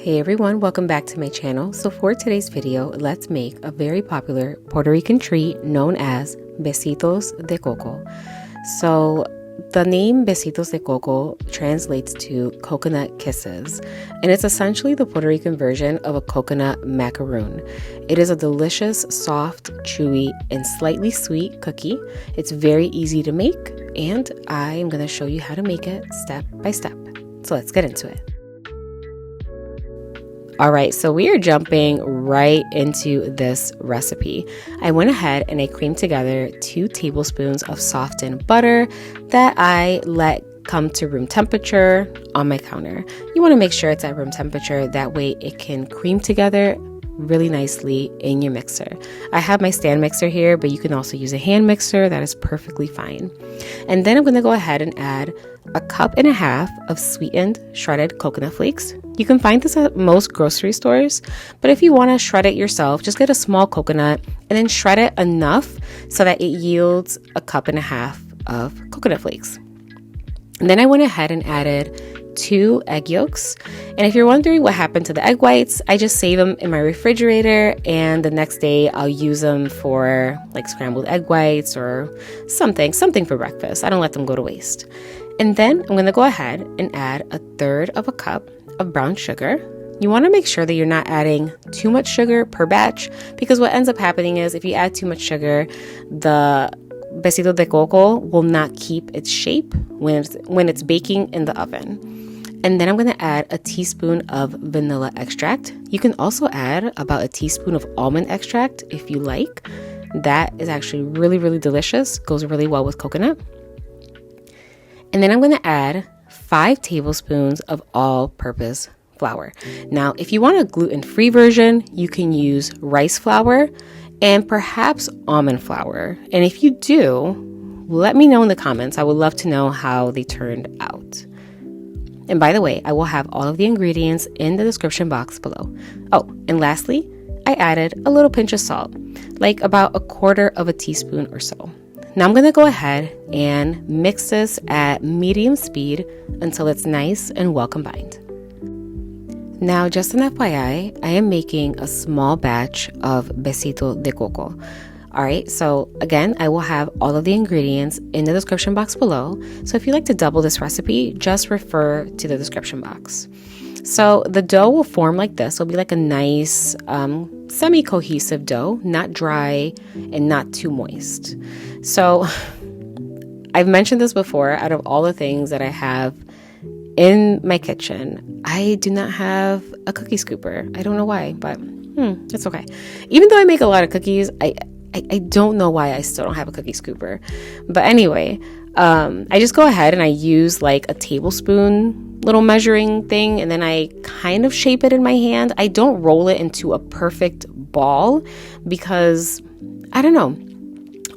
Hey everyone, welcome back to my channel. So for today's video, let's make a very popular Puerto Rican treat known as Besitos de Coco. So the name Besitos de Coco translates to coconut kisses, and it's essentially the Puerto Rican version of a coconut macaroon. It is a delicious, soft, chewy, and slightly sweet cookie. It's very easy to make, and I am going to show you how to make it step by step. So let's get into it. All right, so we are jumping right into this recipe. I went ahead and I creamed together 2 tablespoons of softened butter that I let come to room temperature on my counter. You want to make sure it's at room temperature, that way it can cream together really nicely in your mixer. I have my stand mixer here, but you can also use a hand mixer. That is perfectly fine. And then I'm going to go ahead and add 1.5 cups of sweetened shredded coconut flakes. You can find this at most grocery stores, but if you want to shred it yourself, just get a small coconut and then shred it enough so that it yields 1.5 cups of coconut flakes. And then I went ahead and added 2 egg yolks. And if you're wondering what happened to the egg whites, I just save them in my refrigerator, and the next day I'll use them for like scrambled egg whites or something for breakfast. I don't let them go to waste. And then I'm going to go ahead and add 1/3 cup of brown sugar. You want to make sure that you're not adding too much sugar per batch, because what ends up happening is if you add too much sugar, the Besito de Coco will not keep its shape when it's baking in the oven. And then I'm going to add 1 teaspoon of vanilla extract. You can also add about 1 teaspoon of almond extract if you like. That is actually really, really delicious. Goes really well with coconut. And then I'm going to add 5 tablespoons of all-purpose flour. Now, if you want a gluten-free version, you can use rice flour and perhaps almond flour. And if you do, let me know in the comments. I would love to know how they turned out. And by the way, I will have all of the ingredients in the description box below. Oh, and lastly, I added a little pinch of salt, like about 1/4 teaspoon or so. Now I'm going to go ahead and mix this at medium speed until it's nice and well combined. Now, just an FYI, I am making a small batch of Besito de Coco. All right, so again, I will have all of the ingredients in the description box below. So if you'd like to double this recipe, just refer to the description box. So the dough will form like this. It'll be like a nice semi-cohesive dough, not dry and not too moist. So I've mentioned this before, out of all the things that I have in my kitchen, I do not have a cookie scooper. I don't know why, but it's okay. Even though I make a lot of cookies, I don't know why I still don't have a cookie scooper. But anyway, I just go ahead and I use like a tablespoon little measuring thing, and then I kind of shape it in my hand. I don't roll it into a perfect ball because, I don't know,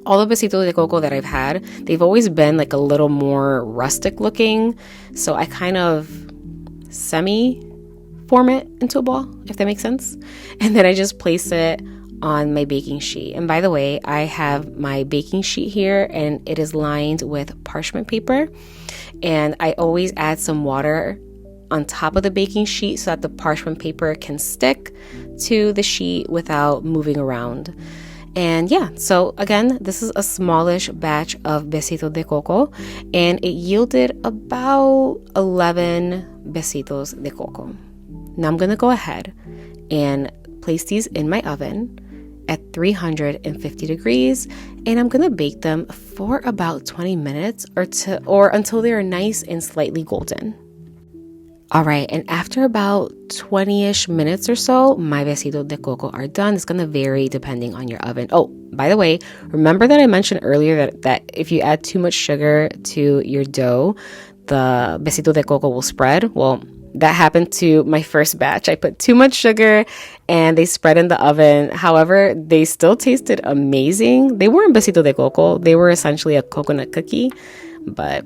all the Besitos de Coco that I've had, they've always been like a little more rustic looking. So I kind of semi-form it into a ball, if that makes sense. And then I just place it on my baking sheet. And by the way, I have my baking sheet here, and it is lined with parchment paper. And I always add some water on top of the baking sheet so that the parchment paper can stick to the sheet without moving around. And yeah, so again, this is a smallish batch of Besito de Coco, and it yielded about 11 Besitos de Coco. Now I'm going to go ahead and place these in my oven at 350 degrees, and I'm going to bake them for about 20 minutes or until they are nice and slightly golden. All right, and after about 20-ish minutes or so, my Besitos de Coco are done. It's going to vary depending on your oven. Oh, by the way, remember that I mentioned earlier that if you add too much sugar to your dough, the Besito de Coco will spread? Well, that happened to my first batch. I put too much sugar and they spread in the oven. However, they still tasted amazing. They weren't Besito de Coco. They were essentially a coconut cookie, but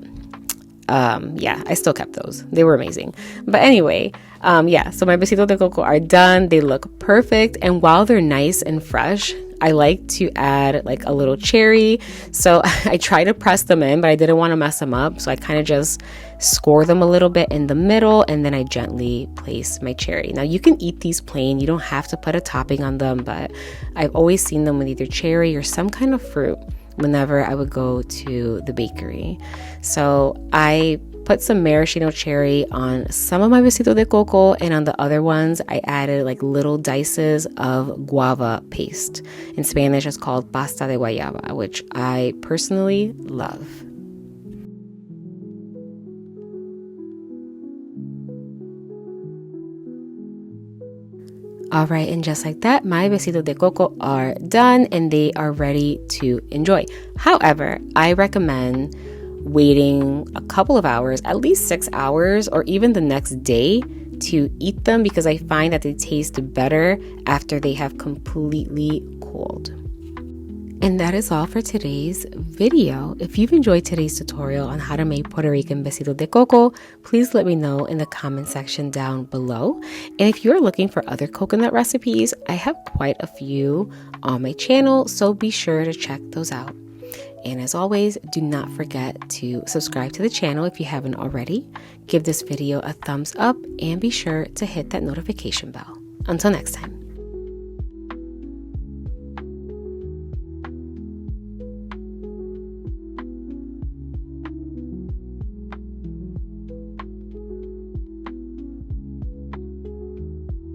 Yeah, I still kept those. They were amazing. But anyway, yeah, so my Besitos de Coco are done. They look perfect. And while they're nice and fresh, I like to add like a little cherry. So I try to press them in, but I didn't want to mess them up. So I kind of just score them a little bit in the middle, and then I gently place my cherry. Now you can eat these plain. You don't have to put a topping on them, but I've always seen them with either cherry or some kind of fruit whenever I would go to the bakery. So I put some maraschino cherry on some of my Besitos de Coco, and on the other ones I added like little dices of guava paste. In Spanish it's called pasta de guayaba, which I personally love. All right, and just like that, my Besitos de Coco are done and they are ready to enjoy. However, I recommend waiting a couple of hours, at least 6 hours, or even the next day to eat them, because I find that they taste better after they have completely cooled. And that is all for today's video. If you've enjoyed today's tutorial on how to make Puerto Rican Besitos de Coco, please let me know in the comment section down below. And if you're looking for other coconut recipes, I have quite a few on my channel, so be sure to check those out. And as always, do not forget to subscribe to the channel if you haven't already. Give this video a thumbs up and be sure to hit that notification bell. Until next time.